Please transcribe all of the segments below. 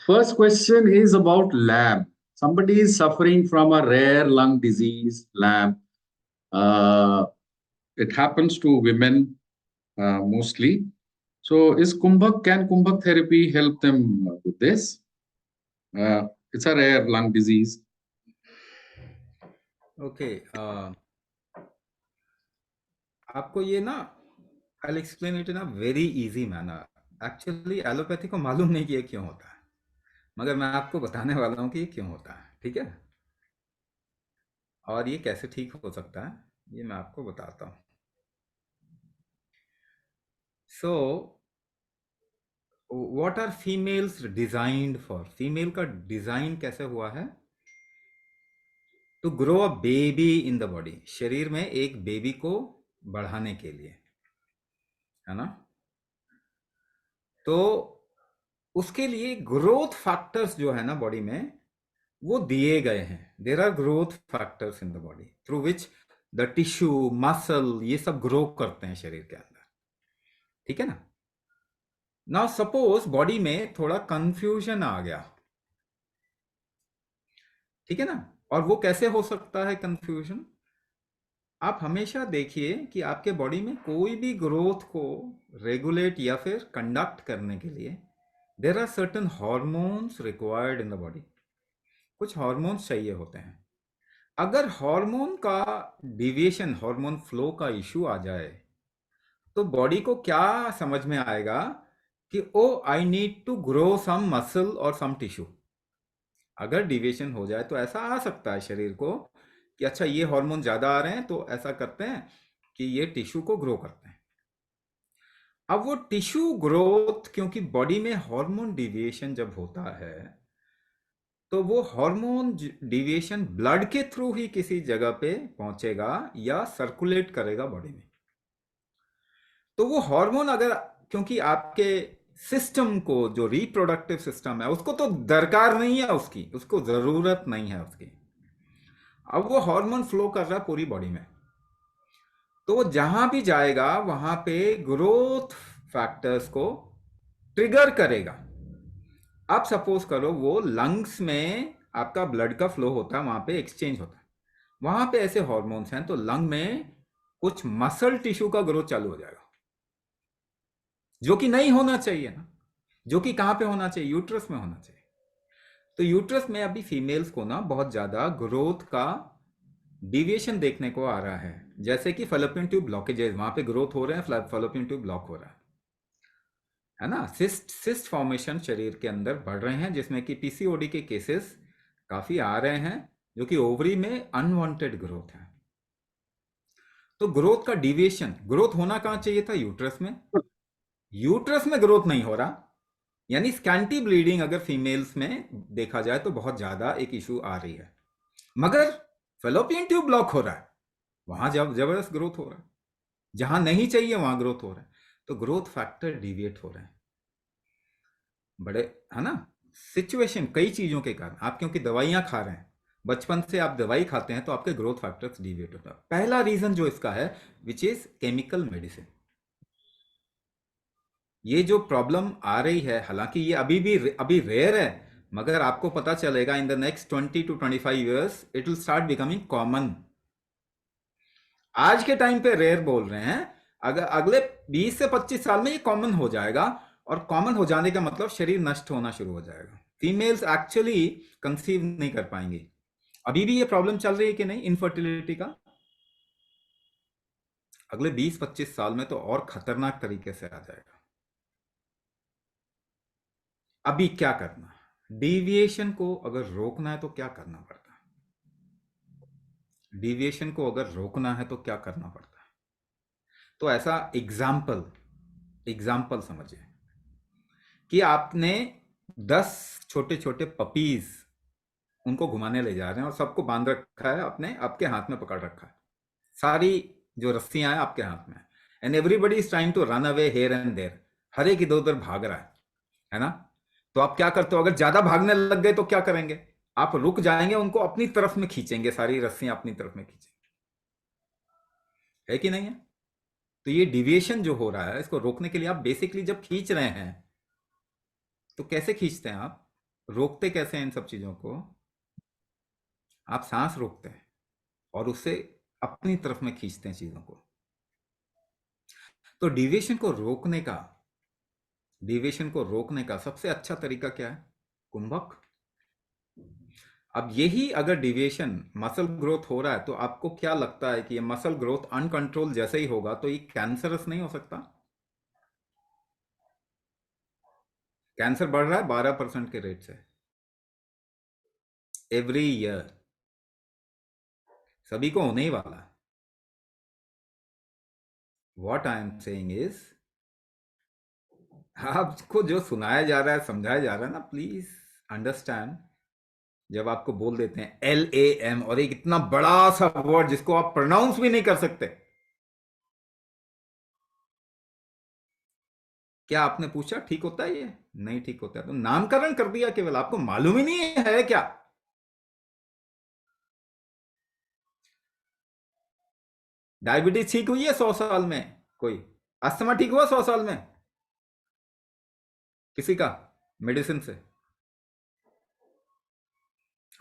First question is about lab. Somebody is suffering from a rare lung disease, lab. Uh, it happens to women mostly. So, can Kumbhak therapy help them with this? It's a rare lung disease. Okay आपको ये ना I explain it in a very easy manner. Actually allopathy को मालूम नहीं कि ये क्यों होता है, मगर मैं आपको बताने वाला हूँ कि ये क्यों होता है, ठीक है? और ये कैसे ठीक हो सकता है ये मैं आपको बताता हूँ। So what are females designed for? Female का डिजाइन कैसे हुआ है? To grow a baby in the body, शरीर में एक बेबी को बढ़ाने के लिए, है ना? तो उसके लिए ग्रोथ फैक्टर्स जो है ना बॉडी में वो दिए गए हैं। There are growth factors in the body through which the tissue muscle ये सब ग्रो करते हैं शरीर के अंदर, ठीक है ना? नाउ सपोज बॉडी में थोड़ा कंफ्यूजन आ गया, ठीक है ना? और वो कैसे हो सकता है कंफ्यूजन? आप हमेशा देखिए कि आपके बॉडी में कोई भी ग्रोथ को रेगुलेट या फिर कंडक्ट करने के लिए there are certain hormones required in the body. कुछ हॉर्मोन्स चाहिए होते हैं। अगर हार्मोन का डिविएशन, हार्मोन फ्लो का इशू आ जाए तो बॉडी को क्या समझ में आएगा कि oh I need to grow some muscle और सम टिश्यू। अगर डिविएशन हो जाए तो ऐसा आ सकता है शरीर को कि अच्छा ये हार्मोन ज्यादा आ रहे हैं तो ऐसा करते हैं कि ये टिश्यू को ग्रो करते हैं। अब वो टिश्यू ग्रोथ, क्योंकि बॉडी में हार्मोन डिविएशन जब होता है तो वो हार्मोन डिविएशन ब्लड के थ्रू ही किसी जगह पे पहुंचेगा या सर्कुलेट करेगा बॉडी में। तो वो हार्मोन अगर, क्योंकि आपके सिस्टम को जो रिप्रोडक्टिव सिस्टम है उसको तो दरकार नहीं है, उसको जरूरत नहीं है उसकी। अब वो हार्मोन फ्लो कर रहा है पूरी बॉडी में, तो वो जहां भी जाएगा वहां पे ग्रोथ फैक्टर्स को ट्रिगर करेगा। अब सपोज करो वो लंग्स में आपका ब्लड का फ्लो होता है, वहां पे एक्सचेंज होता है, वहां पे ऐसे हॉर्मोन्स हैं तो लंग में कुछ मसल टिश्यू का ग्रोथ चालू हो जाएगा, जो कि नहीं होना चाहिए ना। जो कि कहां पे होना चाहिए? यूट्रस में होना चाहिए। तो यूट्रस में अभी फीमेल्स को ना बहुत ज्यादा ग्रोथ का डिविएशन देखने को आ रहा है, जैसे कि फैलोपियन ट्यूब ब्लॉकेजेस, वहां पे ग्रोथ हो रहे हैं, फैलोपियन ट्यूब ब्लॉक हो रहा है ना? सिस्ट फॉर्मेशन शरीर के अंदर बढ़ रहे हैं, जिसमें कि पीसीओडी के केसेस काफी आ रहे हैं, जो कि ओवरी में अनवांटेड ग्रोथ है। तो ग्रोथ का डिविएशन, ग्रोथ होना कहां चाहिए था? यूट्रस में। यूट्रस में ग्रोथ नहीं हो रहा, यानी स्कैंटी ब्लीडिंग अगर फीमेल्स में देखा जाए तो बहुत ज्यादा एक इशू आ रही है। मगर फेलोपियन ट्यूब ब्लॉक हो रहा है, वहां जबरदस्त ग्रोथ हो रहा है, जहां नहीं चाहिए वहां ग्रोथ हो रहा है। तो ग्रोथ फैक्टर डिविएट हो रहे हैं बड़े, है ना? सिचुएशन कई चीजों के कारण, आप क्योंकि दवाइयां खा रहे हैं, बचपन से आप दवाई खाते हैं तो आपके ग्रोथ फैक्टर्स डिविएट होता है। पहला रीजन जो इसका है विच इज केमिकल मेडिसिन। ये जो प्रॉब्लम आ रही है, हालांकि ये अभी रेयर है, मगर आपको पता चलेगा in the next 20 to 25 years it will start becoming common. आज के टाइम पे रेयर बोल रहे हैं, अगर अगले 20 से 25 साल में ये कॉमन हो जाएगा, और कॉमन हो जाने का मतलब शरीर नष्ट होना शुरू हो जाएगा। फीमेल्स एक्चुअली कंसीव नहीं कर पाएंगी। अभी भी ये प्रॉब्लम चल रही है कि नहीं इनफर्टिलिटी का? अगले 20-25 साल में तो और खतरनाक तरीके से आ जाएगा। अभी क्या करना? डिविएशन को अगर रोकना है तो क्या करना पड़ता है? डिविएशन को अगर रोकना है तो क्या करना पड़ता है? तो ऐसा एग्जाम्पल समझिए कि आपने 10 छोटे छोटे पपीज उनको घुमाने ले जा रहे हैं और सबको बांध रखा है, अपने आपके हाथ में पकड़ रखा है, सारी जो रस्सियां हैं आपके हाथ में, and everybody is trying to run away here and there, हर एक इधर उधर भाग रहा है ना? तो आप क्या करते हो? अगर ज्यादा भागने लग गए तो क्या करेंगे? आप रुक जाएंगे, उनको अपनी तरफ में खींचेंगे, सारी रस्सियां अपनी तरफ में खींचेंगे, है कि नहीं है? तो ये डिविएशन जो हो रहा है इसको रोकने के लिए आप बेसिकली जब खींच रहे हैं तो कैसे खींचते हैं आप? रोकते कैसे हैं इन सब चीज़ों को? आप सांस रोकते हैं और उससे अपनी तरफ में खींचते हैं चीज़ों को। तो डिविएशन को रोकने का सबसे अच्छा तरीका क्या है? कुंभक। अब यही अगर डिविएशन मसल ग्रोथ हो रहा है, तो आपको क्या लगता है कि ये मसल ग्रोथ अनकंट्रोल जैसे ही होगा तो ये कैंसरस नहीं हो सकता? कैंसर बढ़ रहा है 12% के रेट से एवरी ईयर, सभी को होने ही वाला है। What I am saying is, आपको जो सुनाया जा रहा है, समझाया जा रहा है ना, प्लीज अंडरस्टैंड। जब आपको बोल देते हैं LAM और एक इतना बड़ा सा वर्ड जिसको आप प्रोनाउंस भी नहीं कर सकते, क्या आपने पूछा ठीक होता है ये? नहीं ठीक होता है तो नामकरण कर दिया केवल, आपको मालूम ही नहीं है क्या? डायबिटीज ठीक हुई है 100 साल में? कोई अस्थमा ठीक हुआ 100 साल में किसी का मेडिसिन से?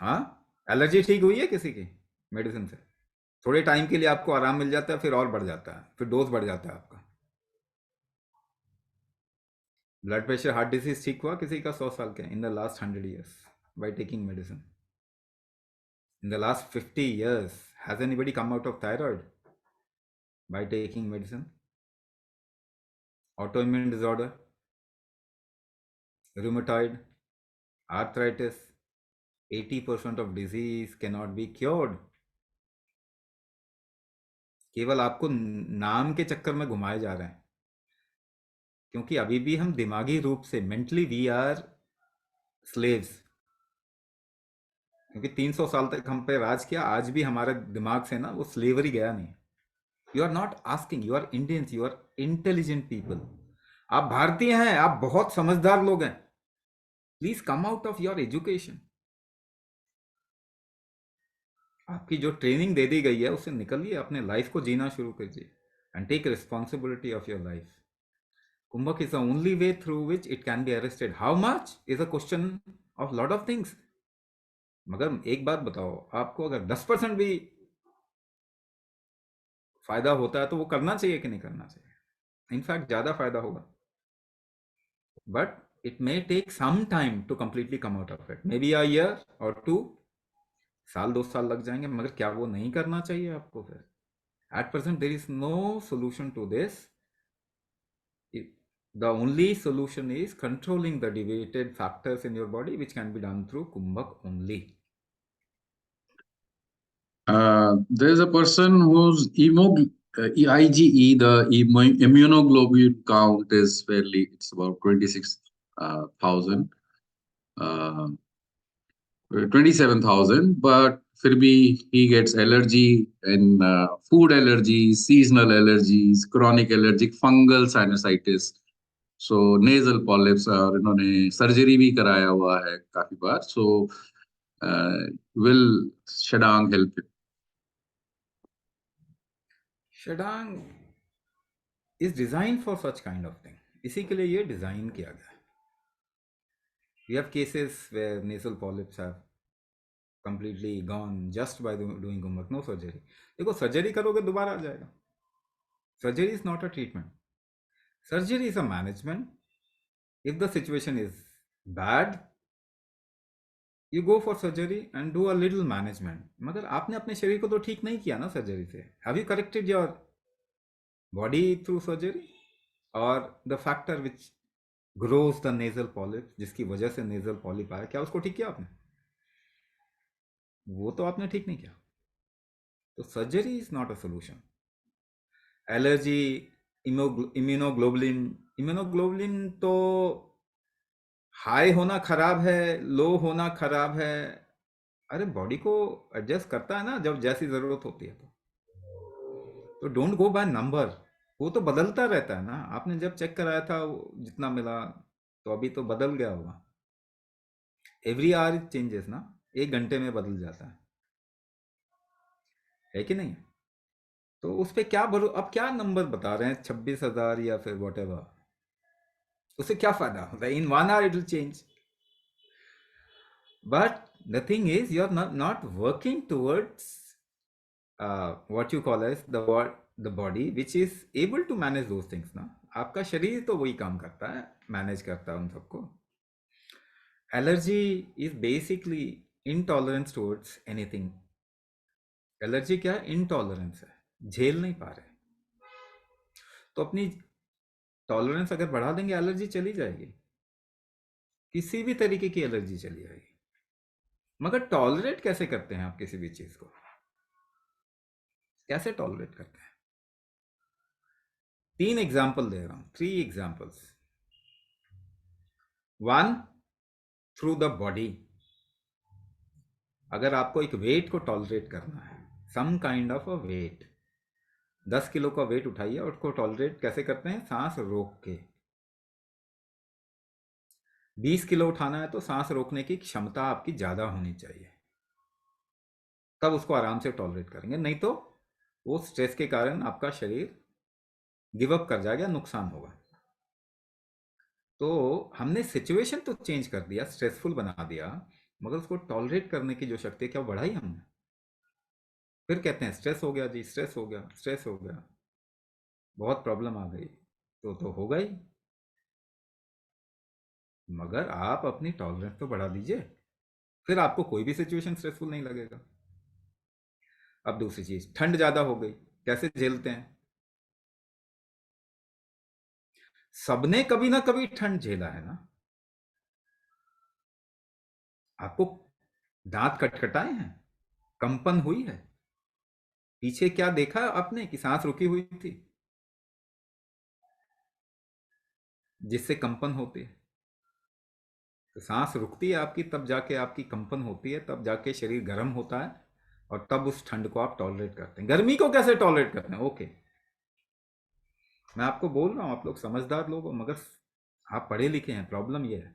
हाँ, एलर्जी ठीक हुई है किसी की मेडिसिन से? थोड़े टाइम के लिए आपको आराम मिल जाता है, फिर और बढ़ जाता है, फिर डोज बढ़ जाता है आपका। ब्लड प्रेशर हार्ट डिजीज ठीक हुआ किसी का 100 साल के in the last 100 years by taking medicine? In the last 50 years has anybody come out of thyroid by taking medicine? autoimmune disorder, rheumatoid, arthritis, 80% of disease cannot be cured। केवल आपको नाम के चक्कर में घुमाए जा रहे हैं, क्योंकि अभी भी हम दिमागी रूप से मेंटली वी आर स्लेव्स, क्योंकि 300 साल तक हम पे राज किया, आज भी हमारे दिमाग से ना वो स्लेवरी गया नहीं। You are not asking, you are Indians, you are intelligent people, आप भारतीय हैं, आप बहुत समझदार लोग हैं, please come out of your education. आपकी जो ट्रेनिंग दे दी गई है उससे निकलिए, अपने लाइफ को जीना शुरू कीजिए and take responsibility of your life. Kumbhak is the only way through which it can be arrested. How much is a question of lot of things. मगर एक बात बताओ, आपको अगर 10% भी फायदा होता है तो वो करना चाहिए कि नहीं करना चाहिए? इनफैक्ट ज़्यादा फायदा होगा, but it may take some time to completely come out of it, maybe a year और 2 साल, 2 साल लग जाएंगे, मगर क्या वो नहीं करना चाहिए आपको? फिर at present there is no solution to this. The only solution is controlling the deviated factors in your body, which can be done through Kumbhak only. There's a person whose IgE, the immunoglobulin count is fairly, it's about 26,000, 27,000, but फिर भी he gets allergy and food allergies, seasonal allergies, chronic allergic fungal sinusitis, so nasal polyps, और इन्होंने surgery भी कराया हुआ है काफी बार, so will Shadang help him? Shadang is designed for such kind of thing. इसी के लिए ये डिजाइन किया गया है। We have cases where nasal polyps have completely gone just by doing Kumbhak, no surgery। देखो, सर्जरी करोगे दोबारा आ जाएगा। Surgery is not a treatment, surgery is a management. If the situation is bad, you go for surgery and do a little management. मगर आपने अपने शरीर को तो ठीक नहीं किया ना सर्जरी से। Have you corrected your body through surgery? और the factor which grows the nasal polyp, जिसकी वजह से नेजल पॉलिप आया, क्या उसको ठीक किया आपने? वो तो आपने ठीक नहीं किया। तो surgery is not a solution. Allergy, immunoglobulin, immunoglobulin तो हाई होना खराब है, लो होना खराब है। अरे बॉडी को एडजस्ट करता है ना जब जैसी जरूरत होती है। तो डोंट गो बाय नंबर, वो तो बदलता रहता है ना। आपने जब चेक कराया था जितना मिला, तो अभी तो बदल गया होगा। एवरी आवर इट चेंजेस ना, 1 घंटे में बदल जाता है कि नहीं? तो उस पर क्या अब क्या नंबर बता रहे हैं, 26,000 या फिर वॉट एवर? उससे क्या फायदा होता है? इन 1 hour it will change. But the thing is, you're not working towards what you call as the body which is able to manage those things ना. आपका शरीर तो वही काम करता है, मैनेज करता है उन सबको. Allergy is basically intolerance towards anything. Allergy क्या है? इनटॉलरेंस है, झेल नहीं पा रहे. तो अपनी टॉलरेंस अगर बढ़ा देंगे, एलर्जी चली जाएगी. किसी भी तरीके की एलर्जी चली जाएगी. मगर टॉलरेट कैसे करते हैं आप किसी भी चीज को? कैसे टॉलरेट करते हैं? 3 एग्जाम्पल दे रहा हूं, 3 एग्जाम्पल्स. 1, through the body. अगर आपको एक वेट को टॉलरेट करना है, some kind of a weight, 10 kilo का वेट उठाइए और उसको टॉलरेट कैसे करते हैं? सांस रोक के. 20 किलो उठाना है तो सांस रोकने की क्षमता आपकी ज्यादा होनी चाहिए, तब उसको आराम से टॉलरेट करेंगे. नहीं तो वो स्ट्रेस के कारण आपका शरीर गिव अप कर जाएगा, नुकसान होगा. तो हमने सिचुएशन तो चेंज कर दिया, स्ट्रेसफुल बना दिया, मगर उसको टॉलरेट करने की जो शक्ति है क्या बढ़ाई हमने? फिर कहते हैं स्ट्रेस हो गया जी, स्ट्रेस हो गया, स्ट्रेस हो गया, बहुत प्रॉब्लम आ गई. तो होगा ही, मगर आप अपनी टॉलरेंस तो बढ़ा दीजिए, फिर आपको कोई भी सिचुएशन स्ट्रेसफुल नहीं लगेगा. अब दूसरी चीज, ठंड ज्यादा हो गई, कैसे झेलते हैं? सबने कभी ना कभी ठंड झेला है ना. आपको दांत खटखटाए हैं, कंपन हुई है, पीछे क्या देखा आपने कि सांस रुकी हुई थी, जिससे कंपन होती है. तो सांस रुकती है आपकी, तब जाके आपकी कंपन होती है, तब जाके शरीर गर्म होता है, और तब उस ठंड को आप टॉलरेट करते हैं. गर्मी को कैसे टॉलरेट करते हैं? ओके, मैं आपको बोल रहा हूं, आप लोग समझदार लोग हो, मगर आप पढ़े लिखे हैं. प्रॉब्लम ये है,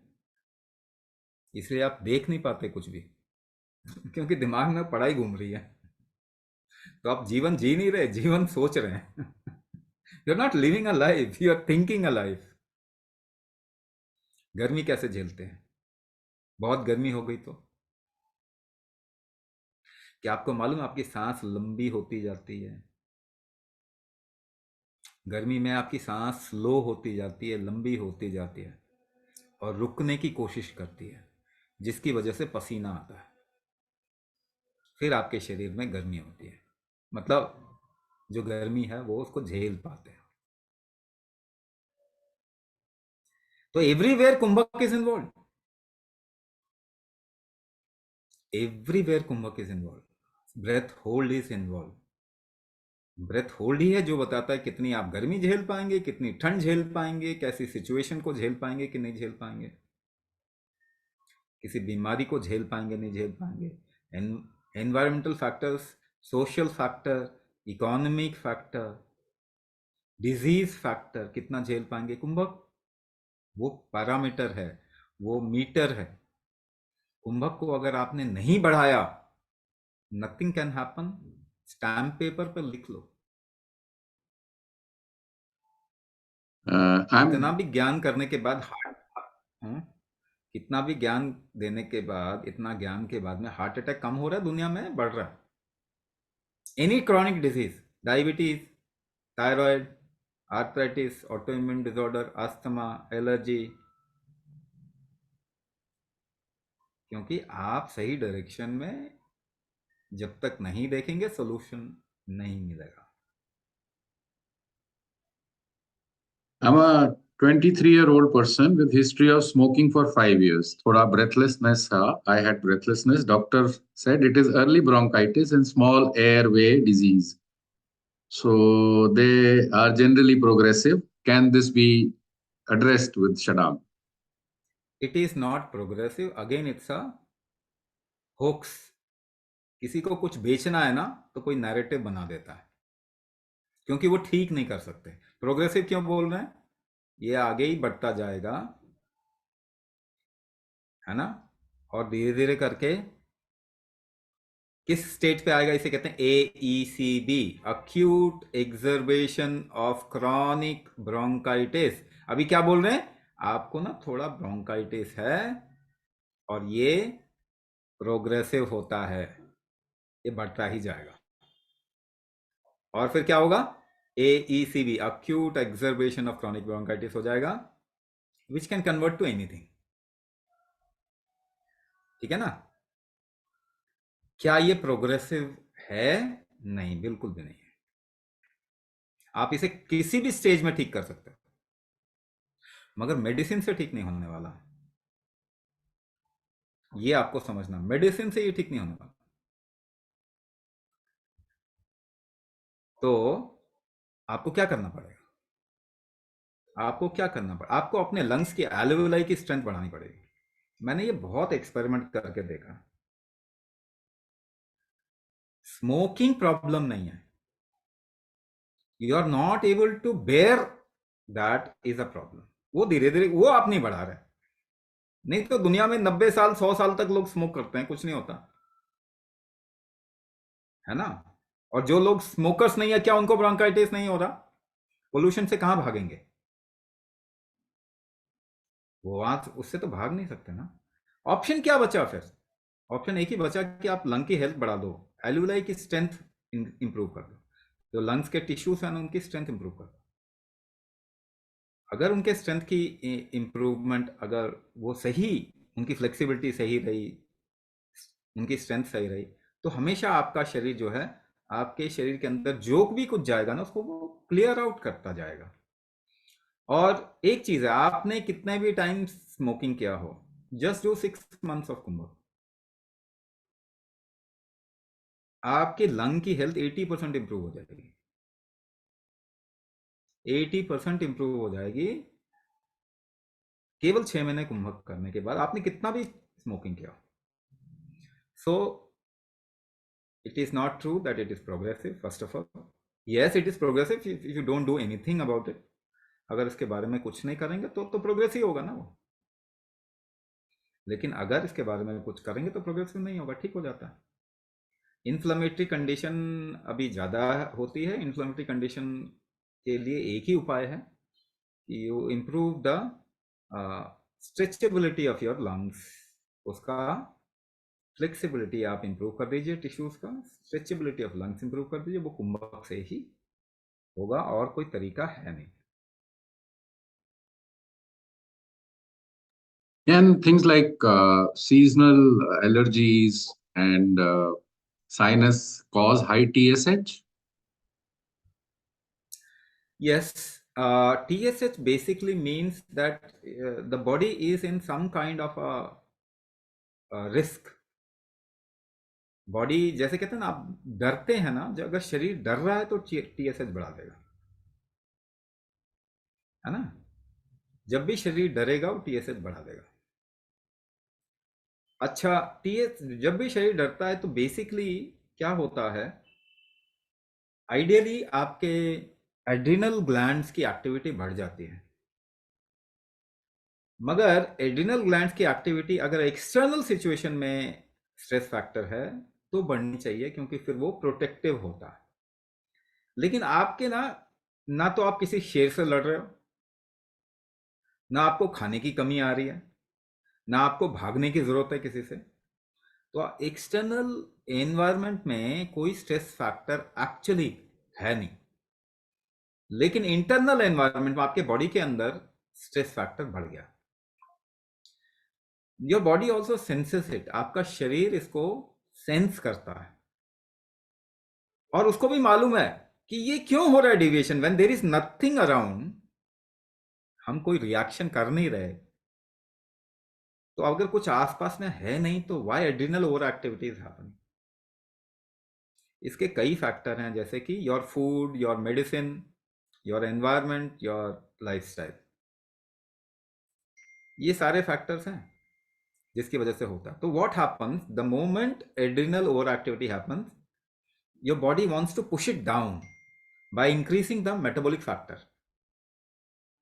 इसलिए आप देख नहीं पाते कुछ भी क्योंकि दिमाग में पढ़ाई घूम रही है. तो आप जीवन जी नहीं रहे, जीवन सोच रहे हैं. You are not living a life, you are thinking a life. गर्मी कैसे झेलते हैं? बहुत गर्मी हो गई तो क्या आपको मालूम है आपकी सांस लंबी होती जाती है? गर्मी में आपकी सांस स्लो होती जाती है, लंबी होती जाती है, और रुकने की कोशिश करती है, जिसकी वजह से पसीना आता है. फिर आपके शरीर में गर्मी होती है, मतलब जो गर्मी है वो उसको झेल पाते हैं. तो everywhere kumbhak is involve. Everywhere kumbhak is involve. Breath hold is involve. Breath hold ही है जो बताता है कितनी आप गर्मी झेल पाएंगे, कितनी ठंड झेल पाएंगे, कैसी सिचुएशन को झेल पाएंगे कि नहीं झेल पाएंगे, किसी बीमारी को झेल पाएंगे नहीं झेल पाएंगे. Environmental factors, social factor, economic factor, disease factor, कितना झेल पाएंगे कुंभक. वो पैरामीटर है, वो मीटर है. कुंभक को अगर आपने नहीं बढ़ाया, nothing can happen. Stamp paper पर लिख लो. कितना I'm भी ज्ञान करने के बाद कितना भी ज्ञान देने के बाद, इतना ज्ञान के बाद में हार्ट अटैक कम हो रहा है दुनिया में, बढ़ रहा है. Any chronic disease, diabetes, thyroid, arthritis, autoimmune disorder, asthma, allergy, क्योंकि आप सही डायरेक्शन में जब तक नहीं देखेंगे सोल्यूशन नहीं मिलेगा. I'm a 23-year-old person with history of smoking for 5 years. थोड़ा breathlessness था. I had breathlessness. Doctor said it is early bronchitis and small airway disease. So they are generally progressive. Can this be addressed with shutdown? It is not progressive. Again it's a hoax. किसी को कुछ बेचना है ना, तो कोई narrative बना देता है, क्योंकि वो ठीक नहीं कर सकते. प्रोग्रेसिव क्यों बोल रहे हैं? ये आगे ही बढ़ता जाएगा, है ना, और धीरे धीरे करके किस स्टेज पे आएगा? इसे कहते हैं AECB, acute exacerbation of chronic bronchitis. अभी क्या बोल रहे हैं? आपको ना थोड़ा ब्रोंकाइटिस है और ये प्रोग्रेसिव होता है, ये बढ़ता ही जाएगा। और फिर क्या होगा? AECB, acute exacerbation of chronic bronchitis हो जाएगा, which can convert to anything। ठीक है ना? क्या ये प्रोग्रेसिव है? नहीं, बिल्कुल भी नहीं है। आप इसे किसी भी स्टेज में ठीक कर सकते हो, मगर मेडिसिन से ठीक नहीं होने वाला। ये आपको समझना, मेडिसिन से ये ठीक नहीं होने वाला। तो आपको क्या करना पड़ेगा? आपको अपने लंग्स की एल्वेओलाई की स्ट्रेंथ बढ़ानी पड़ेगी। मैंने ये बहुत एक्सपेरिमेंट करके देखा। स्मोकिंग प्रॉब्लम नहीं है, you are not able to bear, that is a problem. वो धीरे धीरे वो आप नहीं बढ़ा रहे। नहीं तो दुनिया में 90 साल 100 साल तक लोग स्मोक करते हैं, कुछ नहीं होता है ना। और जो लोग स्मोकर्स नहीं है, क्या उनको ब्रोंकाइटिस नहीं हो रहा? पोल्यूशन से कहां भागेंगे वो? वहां उससे तो भाग नहीं सकते ना। ऑप्शन क्या बचा फिर? ऑप्शन एक ही बचा कि आप लंग की हेल्थ बढ़ा दो, एल्यूलाई की स्ट्रेंथ इंप्रूव कर दो, जो लंग्स के टिश्यूज हैं उनकी स्ट्रेंथ इंप्रूव कर दो। अगर उनके स्ट्रेंथ की इंप्रूवमेंट, अगर वो सही, उनकी फ्लेक्सिबिलिटी सही रही, उनकी स्ट्रेंथ सही रही, तो हमेशा आपका शरीर जो है, आपके शरीर के अंदर जो भी कुछ जाएगा ना, उसको वो क्लियर आउट करता जाएगा। और एक चीज है, आपने कितने भी टाइम स्मोकिंग किया हो, जस्ट डू 6 months ऑफ कुंभ, आपके लंग की हेल्थ 80% इंप्रूव हो जाएगी। 80% इंप्रूव हो जाएगी केवल 6 महीने कुंभक करने के बाद, आपने कितना भी स्मोकिंग किया। So it is not true that it is progressive. First of all, yes it is progressive if you don't do anything about it. अगर इसके बारे में कुछ नहीं करेंगे तो प्रोग्रेसिव होगा ना वो। लेकिन अगर इसके बारे में कुछ करेंगे तो प्रोग्रेसिव नहीं होगा, ठीक हो जाता है। इन्फ्लेमेटरी कंडीशन अभी ज़्यादा होती है। इन्फ्लेमेटरी कंडीशन के लिए एक ही उपाय है कि you improve the stretchability of your lungs. उसका फ्लेक्सिबिलिटी आप इंप्रूव कर दीजिए, टिश्यूज का स्ट्रेचेबिलिटी ऑफ लंग्स इंप्रूव कर दीजिए, वो कुंभक से ही होगा, और कोई तरीका है नहीं। Can things like seasonal allergies and sinus cause high TSH? Yes, TSH basically means that the body is in some kind of a risk। Body जैसे कहते हैं ना, आप डरते हैं ना, जो अगर शरीर डर रहा है तो TSH बढ़ा देगा, है ना। जब भी शरीर डरेगा वो TSH बढ़ा देगा। अच्छा, TS जब भी शरीर डरता है तो बेसिकली क्या होता है, आइडियली आपके एड्रिनल ग्लैंड्स की एक्टिविटी बढ़ जाती है। मगर एड्रिनल ग्लैंड्स की एक्टिविटी अगर एक्सटर्नल सिचुएशन में स्ट्रेस फैक्टर है तो बढ़नी चाहिए, क्योंकि फिर वो प्रोटेक्टिव होता है। लेकिन आपके ना तो आप किसी शेर से लड़ रहे हो, ना आपको खाने की कमी आ रही है, ना आपको भागने की जरूरत है किसी से। तो एक्सटर्नल एनवायरनमेंट में कोई स्ट्रेस फैक्टर एक्चुअली है नहीं, लेकिन इंटरनल एनवायरनमेंट में आपके बॉडी के अंदर स्ट्रेस फैक्टर बढ़ गया। Your body also senses it, आपका शरीर इसको सेंस करता है, और उसको भी मालूम है कि ये क्यों हो रहा है deviation, when there is nothing around, हम कोई रिएक्शन कर नहीं रहे। तो अगर कुछ आसपास में है नहीं तो why adrenal over activity is happening? इसके कई फैक्टर हैं, जैसे कि your food, your medicine, your environment, your lifestyle, ये सारे फैक्टर्स हैं जिसकी वजह से होता है। तो what happens the moment adrenal over activity happens, your body wants to push it down by increasing the metabolic factor.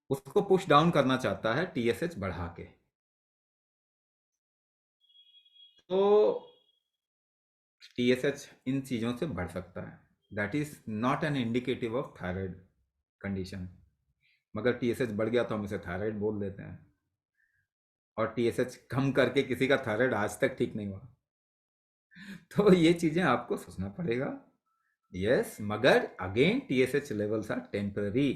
उसको पुश डाउन करना चाहता है TSH बढ़ा के। तो TSH इन चीज़ों से बढ़ सकता है, that is not an indicative of thyroid condition. मगर TSH बढ़ गया तो हम इसे थायराइड बोल देते हैं। और TSH कम करके किसी का थायराइड आज तक ठीक नहीं हुआ। तो ये चीजें आपको सोचना पड़ेगा। यस, मगर again TSH levels are temporary,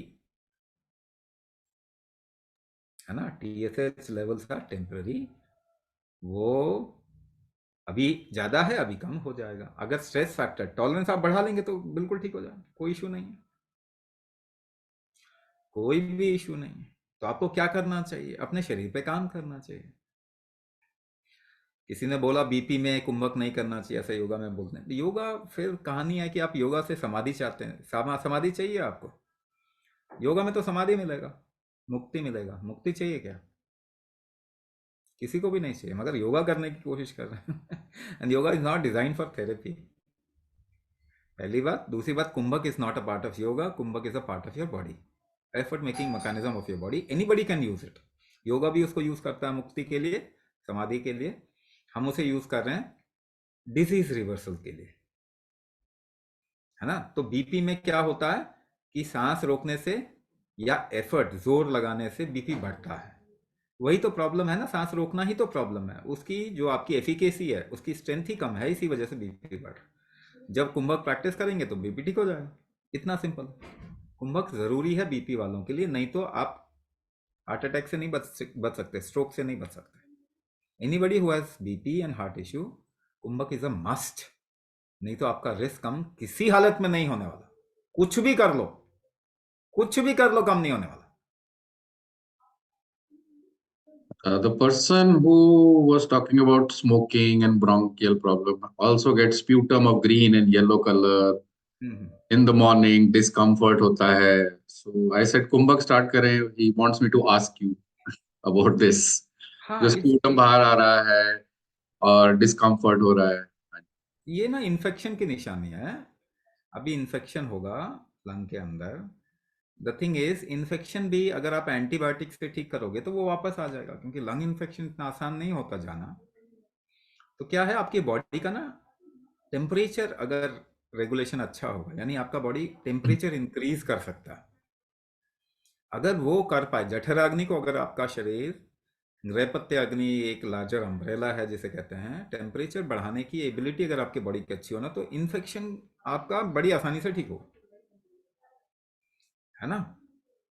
है ना। TSH लेवल्स आर टेम्पररी, वो अभी ज्यादा है, अभी कम हो जाएगा। अगर स्ट्रेस फैक्टर टॉलरेंस आप बढ़ा लेंगे तो बिल्कुल ठीक हो जाएगा, कोई इशू नहीं है, कोई भी इशू नहीं है। तो आपको क्या करना चाहिए? अपने शरीर पे काम करना चाहिए। किसी ने बोला बीपी में कुंभक नहीं करना चाहिए, ऐसा योगा में बोलते हैं। योगा, फिर कहानी है कि आप योगा से समाधि चाहते हैं, समाधि चाहिए आपको। योगा में तो समाधि मिलेगा, मुक्ति मिलेगा, मुक्ति चाहिए क्या? किसी को भी नहीं चाहिए, मगर योगा करने की कोशिश कर रहे हैं। And yoga is not design for therapy, पहली बात। दूसरी बात, kumbhak is not a part of yoga, kumbhak is a part of your body, effort making mechanism of your body. Anybody can use it. Yoga भी उसको यूज करता है मुक्ति के लिए, समाधि के लिए। हम उसे यूज कर रहे हैं डिजीज रिवर्सल के लिए, है ना। तो बीपी में क्या होता है कि सांस रोकने से या एफर्ट जोर लगाने से बीपी बढ़ता है। वही तो प्रॉब्लम है ना, सांस रोकना ही तो प्रॉब्लम है। उसकी जो आपकी एफिकेसी है, उसकी स्ट्रेंथ ही कम है, इसी वजह से बीपी बढ़ रहा है। जब कुंभक प्रैक्टिस करेंगे तो बीपी ठीक हो जाएगा, इतना सिंपल। कुंभक जरूरी है बीपी वालों के लिए, नहीं तो आप हार्ट अटैक से नहीं बच सकते, स्ट्रोक से नहीं बच सकते। Anybody who has BP and heart issue, kumbhak is a must. नहीं तो आपका रिस्क कम किसी हालत में नहीं होने वाला। कुछ भी कर लो, कुछ भी कर लो, कम नहीं होने वाला। The person who was talking about smoking and bronchial problem also gets sputum of green and yellow color hmm. in the morning, discomfort होता है. So I said कुंभक start करें. He wants me to ask you about this. जो हाँ, sputum बाहर आ रहा है और discomfort हो रहा है. ये ना इन्फेक्शन की निशानी है। अभी इन्फेक्शन होगा लंग के अंदर। द थिंग इज, इन्फेक्शन भी अगर आप एंटीबायोटिक से ठीक करोगे तो वो वापस आ जाएगा, क्योंकि लंग इन्फेक्शन इतना आसान नहीं होता जाना। तो क्या है, आपकी बॉडी का ना टेम्परेचर अगर रेगुलेशन अच्छा होगा, यानी आपका बॉडी टेम्परेचर इंक्रीज कर सकता है। अगर वो कर पाए, जठराग्नि को अगर आपका शरीर, नृपत्य अग्नि एक लार्जर अम्ब्रेला है जिसे कहते हैं, टेम्परेचर बढ़ाने की एबिलिटी अगर आपके बॉडी की अच्छी हो ना, तो इन्फेक्शन आपका बड़ी आसानी से ठीक हो, है ना।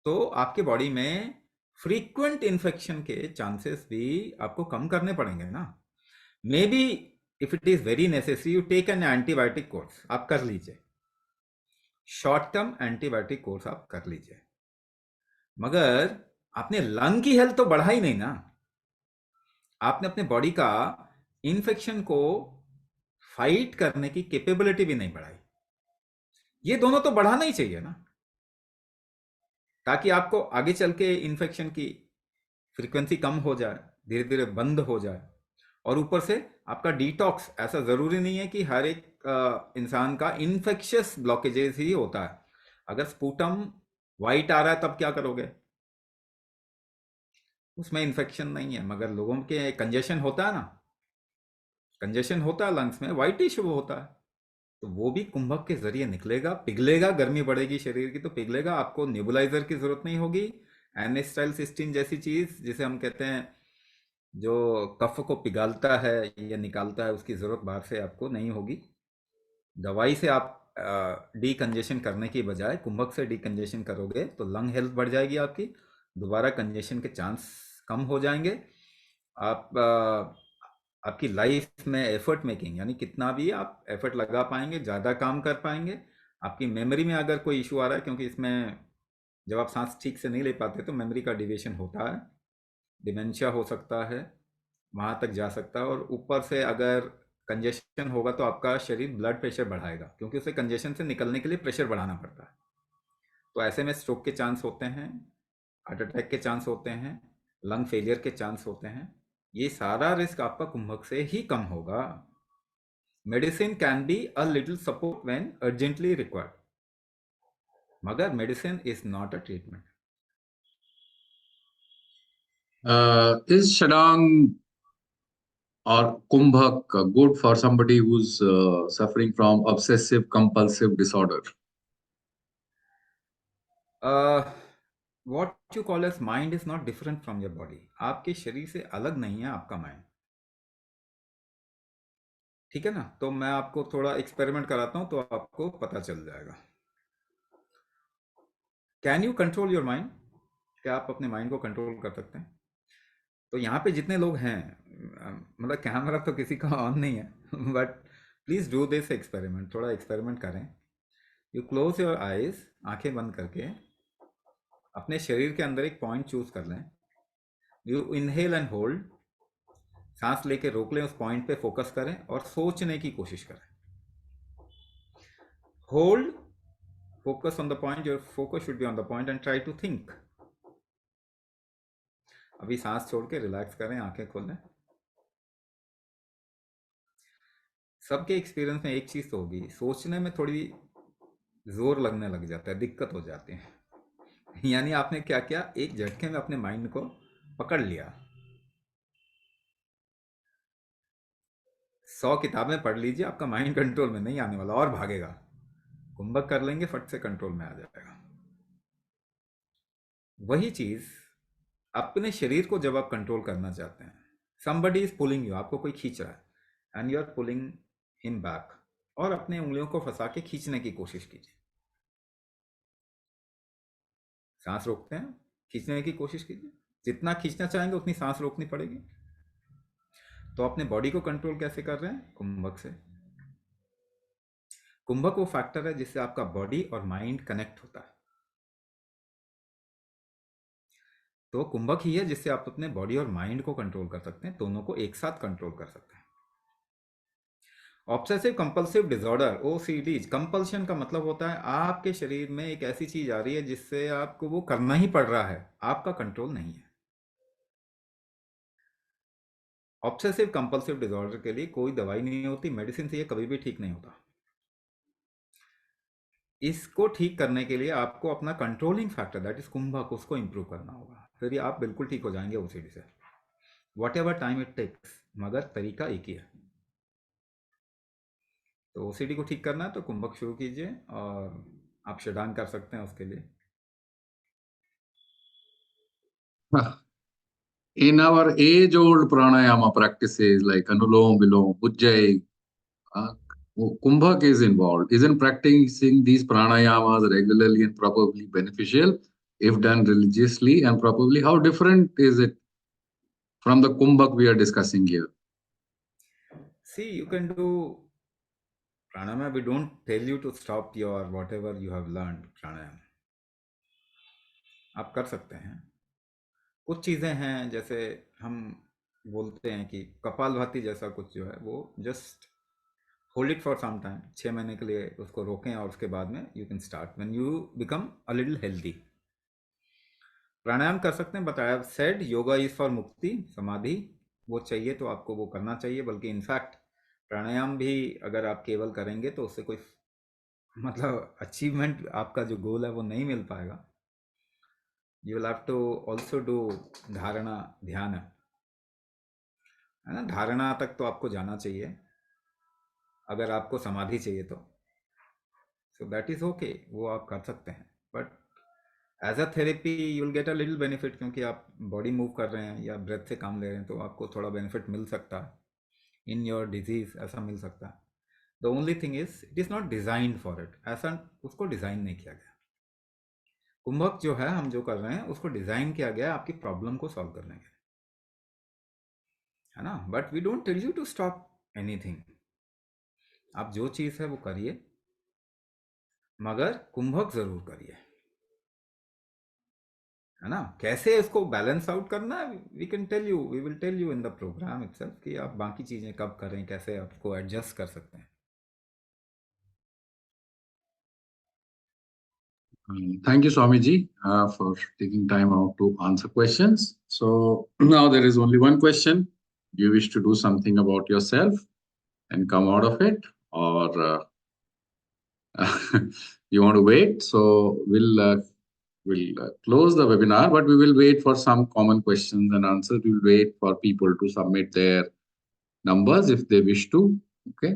तो आपके बॉडी में फ्रीक्वेंट इन्फेक्शन के चांसेस भी आपको कम करने पड़ेंगे ना। Maybe if it is very necessary, you take an antibiotic course, आप कर लीजिए, शॉर्ट टर्म एंटीबायोटिक कोर्स आप कर लीजिए। मगर आपने लंग की हेल्थ तो बढ़ा ही नहीं ना, आपने अपने बॉडी का इन्फेक्शन को फाइट करने की कैपेबिलिटी भी नहीं बढ़ाई। ये दोनों तो बढ़ाना ही चाहिए ना, ताकि आपको आगे चल के इन्फेक्शन की फ्रीक्वेंसी कम हो जाए, धीरे धीरे बंद हो जाए। और ऊपर से आपका डिटॉक्स, ऐसा जरूरी नहीं है कि हर एक इंसान का इन्फेक्शियस ब्लॉकेजेस ही होता है। अगर स्पूटम वाइट आ रहा है तब क्या करोगे? उसमें इन्फेक्शन नहीं है, मगर लोगों के कंजेशन होता है ना, कंजेशन होता है लंग्स में, वाइट टिश्यू होता है, तो वो भी कुंभक के जरिए निकलेगा, पिघलेगा, गर्मी बढ़ेगी शरीर की तो पिघलेगा। आपको नेबुलाइजर की जरूरत नहीं होगी। एनेस्टाइल सिस्टीन जैसी चीज जिसे हम कहते हैं, जो कफ को पिघालता है या निकालता है, उसकी जरूरत बाहर से आपको नहीं होगी। दवाई से आप डीकंजेशन करने की बजाय कुंभक से डीकंजेशन करोगे तो लंग हेल्थ बढ़ जाएगी आपकी, दोबारा कंजेशन के चांस कम हो जाएंगे। आप आपकी लाइफ में एफर्ट मेकिंग, यानी कितना भी आप एफर्ट लगा पाएंगे, ज़्यादा काम कर पाएंगे। आपकी मेमोरी में अगर कोई इशू आ रहा है, क्योंकि इसमें जब आप सांस ठीक से नहीं ले पाते तो मेमोरी का डिविएशन होता है, डिमेंशिया हो सकता है, वहाँ तक जा सकता है। और ऊपर से अगर कंजेशन होगा तो आपका शरीर ब्लड प्रेशर बढ़ाएगा, क्योंकि उसे कंजेशन से निकलने के लिए प्रेशर बढ़ाना पड़ता है। तो ऐसे में स्ट्रोक के चांस होते हैं, हार्ट अटैक के चांस होते हैं, लंग फेलियर के चांस होते हैं। ये सारा रिस्क आपका कुंभक से ही कम होगा। Medicine can be a little support when urgently required, मगर medicine is not a treatment. Is Shadang or Kumbhak good for somebody who's suffering from obsessive compulsive disorder? what you call as mind is not different from your body. आपके शरीर से अलग नहीं है आपका mind, ठीक है ना? तो मैं आपको थोड़ा एक्सपेरिमेंट कराता हूं तो आपको पता चल जाएगा। Can you control your mind? क्या आप अपने माइंड को कंट्रोल कर सकते हैं? तो यहाँ पे जितने लोग हैं, मतलब कैमरा तो किसी का ऑन नहीं है, but please do this experiment, थोड़ा एक्सपेरिमेंट करें। यू क्लोज योर आईज, आंखें बंद करके अपने शरीर के अंदर एक पॉइंट चूज कर लें। यू इनहेल एंड होल्ड, सांस लेके रोक लें, उस पॉइंट पे फोकस करें और सोचने की कोशिश करें। Hold, focus on the point, your focus should be on the point and try to think. अभी सांस छोड़ के रिलैक्स करें, आंखें खोलें। सबके एक्सपीरियंस में एक चीज तो होगी, सोचने में थोड़ी जोर लगने लग जाता है, दिक्कत हो जाती है। यानी आपने क्या किया, एक झटके में अपने माइंड को पकड़ लिया। 100 किताबें पढ़ लीजिए, आपका माइंड कंट्रोल में नहीं आने वाला और भागेगा। कुंभक कर लेंगे, फट से कंट्रोल में आ जाएगा। वही चीज अपने शरीर को जब आप कंट्रोल करना चाहते हैं, somebody is pulling you, आपको कोई खींच रहा है, and you are pulling him back, और अपने उंगलियों को फंसा के खींचने की कोशिश कीजिए। सांस रोकते हैं, खींचने की कोशिश कीजिए, जितना खींचना चाहेंगे उतनी सांस रोकनी पड़ेगी। तो अपने बॉडी को कंट्रोल कैसे कर रहे हैं? कुंभक से। कुंभक वो फैक्टर है जिससे आपका बॉडी और माइंड कनेक्ट होता है। तो कुंभक ही है जिससे आप अपने बॉडी और माइंड को कंट्रोल कर सकते हैं, दोनों को एक साथ कंट्रोल कर सकते हैं। Obsessive compulsive disorder, OCD, compulsion का मतलब होता है आपके शरीर में एक ऐसी चीज आ रही है जिससे आपको वो करना ही पड़ रहा है, आपका कंट्रोल नहीं है। ऑब्सेसिव कंपल्सिव डिसऑर्डर के लिए कोई दवाई नहीं होती, मेडिसिन से ये कभी भी ठीक नहीं होता। इसको ठीक करने के लिए आपको अपना कंट्रोलिंग फैक्टर, दैट इज कुंभक, उसको इंप्रूव करना होगा, फिर आप बिल्कुल ठीक हो जाएंगे ओसीडी से, whatever time it takes, मगर तरीका एक ही है। तो ओसीडी को ठीक करना है तो कुंभक शुरू कीजिए, और आप शडान कर सकते हैं उसके लिए। In our age-old pranayama practices like Anulom Vilom, Ujjayi, uh, Kumbhak is involved. Isn't practicing these pranayamas regularly and probably beneficial if done religiously and probably? How different is it from the Kumbhak we are discussing here? See, you can do pranayama. We don't tell you to stop your whatever you have learned pranayama. आप कर सकते हैं। कुछ चीज़ें हैं जैसे हम बोलते हैं कि कपालभाति जैसा कुछ जो है वो just hold it for some time, 6 महीने के लिए उसको रोकें और उसके बाद में you can start when you become a little healthy. प्राणायाम कर सकते हैं, बताया सेड योगा इज फॉर मुक्ति, समाधि वो चाहिए तो आपको वो करना चाहिए, बल्कि इनफैक्ट प्राणायाम भी अगर आप केवल करेंगे तो उससे कोई मतलब अचीवमेंट, आपका जो गोल है वो नहीं मिल पाएगा। You will have to also do धारणा, ध्यान है ना, धारणा तक तो आपको जाना चाहिए अगर आपको समाधि चाहिए तो, सो दैट इज ओके, वो आप कर सकते हैं। But as a therapy you will get a little benefit, क्योंकि आप बॉडी मूव कर रहे हैं या ब्रेथ से काम ले रहे हैं तो आपको थोड़ा बेनिफिट मिल सकता है इन योर डिजीज, ऐसा मिल सकता है। The only thing is it is not designed for it, ऐसा उसको डिज़ाइन नहीं किया गया। कुंभक जो है हम जो कर रहे हैं उसको डिज़ाइन किया गया है आपकी प्रॉब्लम को सॉल्व करने के लिए, है ना। But we don't tell you to stop anything, आप जो चीज़ है वो करिए, मगर कुंभक ज़रूर करिए, है ना। कैसे इसको बैलेंस आउट करना है, we can tell you, we will tell you in the program itself कि आप बाकी चीज़ें कब करें, कैसे आपको एडजस्ट कर सकते हैं। Thank you, Swamiji, for taking time out to answer questions. So now there is only one question. Do you wish to do something about yourself and come out of it, or you want to wait? So we'll close the webinar, but we will wait for some common questions and answers. We'll wait for people to submit their numbers if they wish to. Okay.